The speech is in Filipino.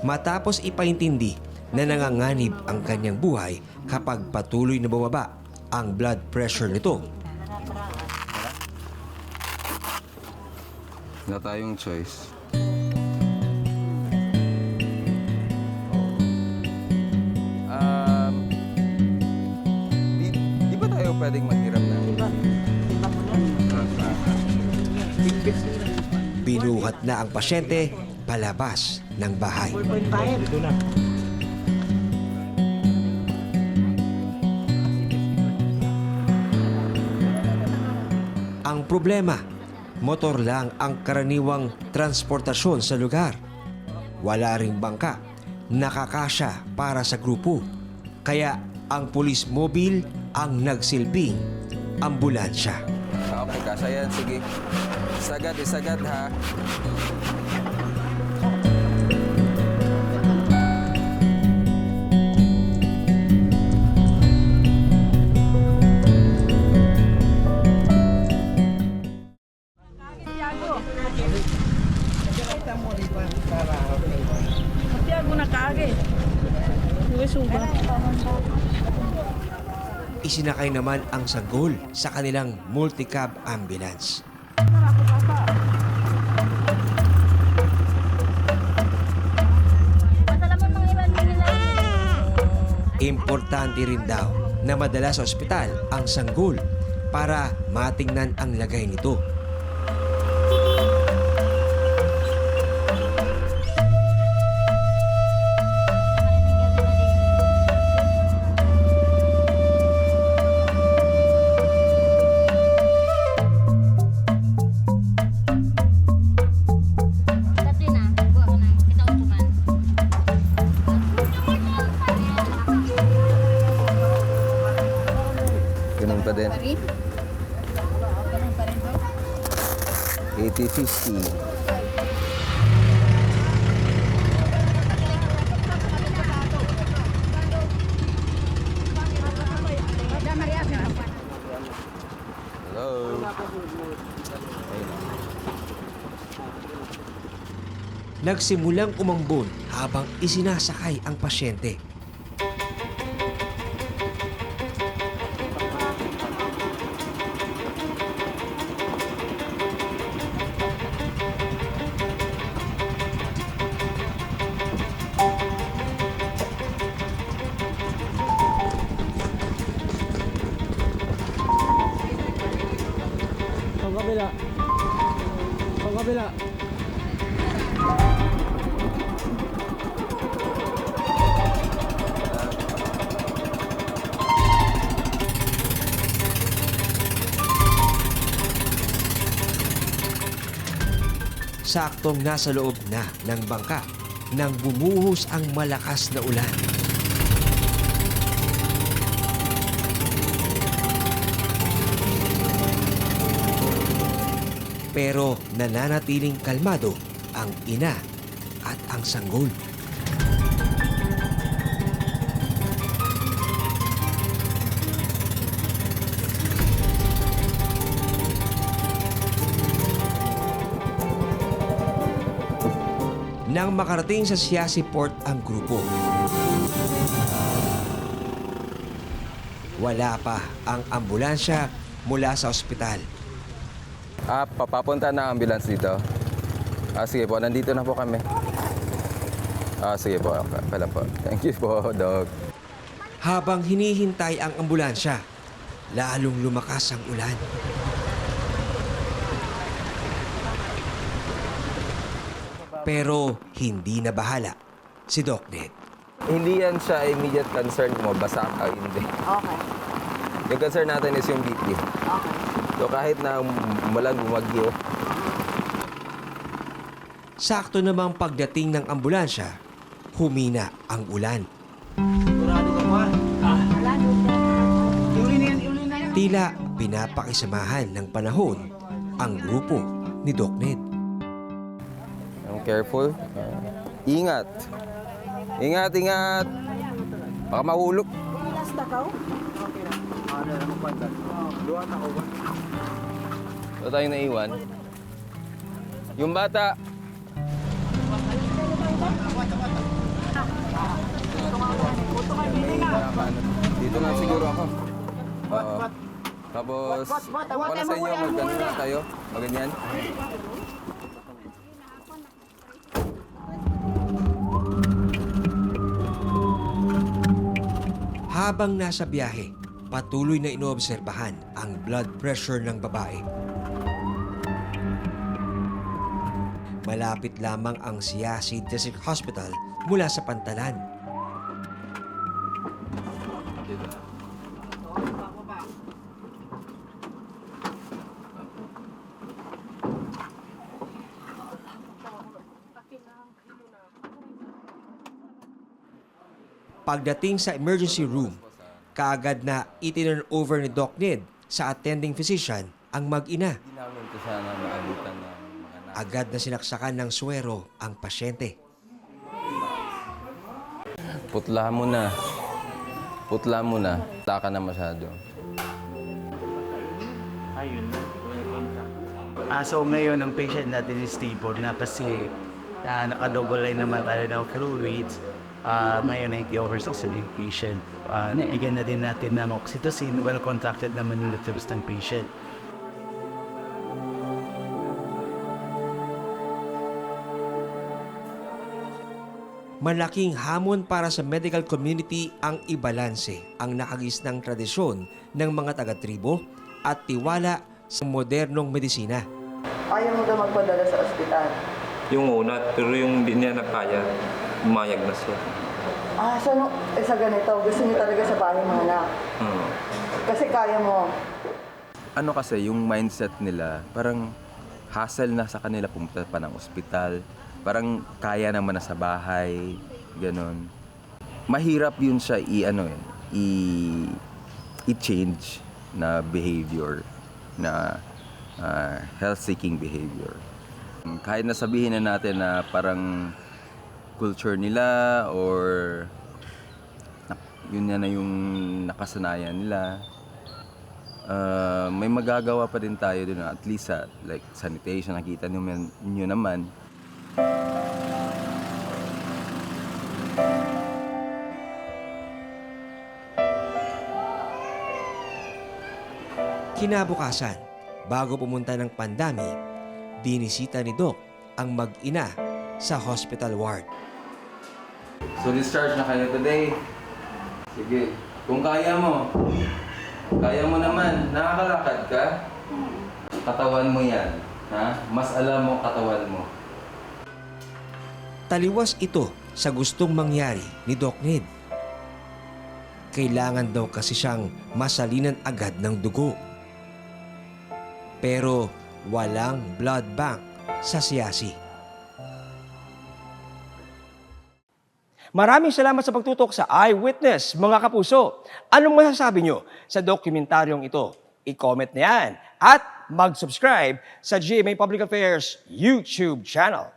matapos ipaintindi na nanganganib ang kanyang buhay kapag patuloy na bumaba ang blood pressure nito. Wala tayong choice. Di ba tayo pwedeng maghiram na? Binuhat na ang pasyente palabas ng bahay. Ang problema, motor lang ang karaniwang transportasyon sa lugar. Wala ring bangka, nakakasya para sa grupo. Kaya ang police mobile ang nagsilbing ambulansya. Okay, kasya yan. Sige. Isagad ha. Isinakay naman ang sanggol sa kanilang multi-cab ambulance. Importante rin daw na madala sa ospital ang sanggol para matingnan ang lagay nito. Ganun pa din. 80-50. Hello. Nagsimulang umambon habang isinasakay ang pasyente. Pagkabila. Saktong nasa loob na ng bangka nang bumuhos ang malakas na ulan. Pero nananatiling kalmado ang ina at ang sanggol. Nang makarating sa Siasi Port ang grupo, wala pa ang ambulansya mula sa ospital. Papapunta na ang ambulance dito. Sige po, nandito na po kami. Sige po, pala po. Thank you po, Doc. Habang hinihintay ang ambulansya, lalong lumakas ang ulan. Pero hindi na bahala si Doc Ned. Hindi yan siya immediate concern kung mabasa ka o hindi. Okay. Yung concern natin is yung BP. Okay. So kahit na umulan, bumagyo, Sakto namang pagdating ng ambulansya, humina ang ulan. Sigurado ka ba? Iuli na yan. Tila pinapakisamahan ng panahon ang grupo ni Doc Ned. careful. Ingat. Ingat, ingat. Baka mahulog. Ito tayong naiwan. Yung bata. Tapos, Wat, ako na sa inyo, mag-ano na tayo? Maganyan? Habang nasa biyahe, patuloy na inoobserbahan ang blood pressure ng babae. Malapit lamang ang Siasi District Hospital mula sa Pantalan. Pagdating sa emergency room, kaagad na itinurn over ni Doc Ned sa attending physician ang mag-ina. Hindi namin ito sana maabutan ng mga Agad na sinaksakan ng suwero ang pasyente. Putla mo na. Putla mo na. Taka na masyado. So ngayon, ang patient natin is stable na kasi nakadouble line naman tayo ng fluids. Ngayon, 90 hours oxygen yung patient. Naigan na din natin ng oxytocin. Well-contracted naman yung lutebs ng patient. Malaking hamon para sa medical community ang ibalanse ang nakagisnang tradisyon ng mga taga-tribo at tiwala sa modernong medisina. Ayaw mo daw magpadala sa ospital. Yung una, pero yung hindi niya nakaya, umayag na siya. So sa ganito, gusto niyo talaga sa bahay mga anak. Kasi kaya mo. Ano kasi, yung mindset nila, parang hassle na sa kanila pumunta pa ng ospital. Parang kaya naman na sa bahay, ganun. Mahirap yun siya i-change na behavior, na health-seeking behavior. Kahit na sabihin na natin na parang culture nila or yun na yung nakasanayan nila, may magagawa pa din tayo dun, at least sa like sanitation, nakita nyo naman. Kinabukasan, bago pumunta ng pandami, dinisita ni Doc ang mag-ina sa hospital ward. So discharge na kayo today. Sige, kung kaya mo naman, nakakalakad ka, katawan mo yan. Ha? Mas alam mo katawan mo. Taliwas ito sa gustong mangyari ni Doc Ned. Kailangan daw kasi siyang masalinan agad ng dugo. Pero walang blood bank sa Siasi. Maraming salamat sa pagtutok sa Eyewitness, mga kapuso. Anong masasabi nyo sa dokumentaryong ito? I-comment na yan at mag-subscribe sa GMA Public Affairs YouTube channel.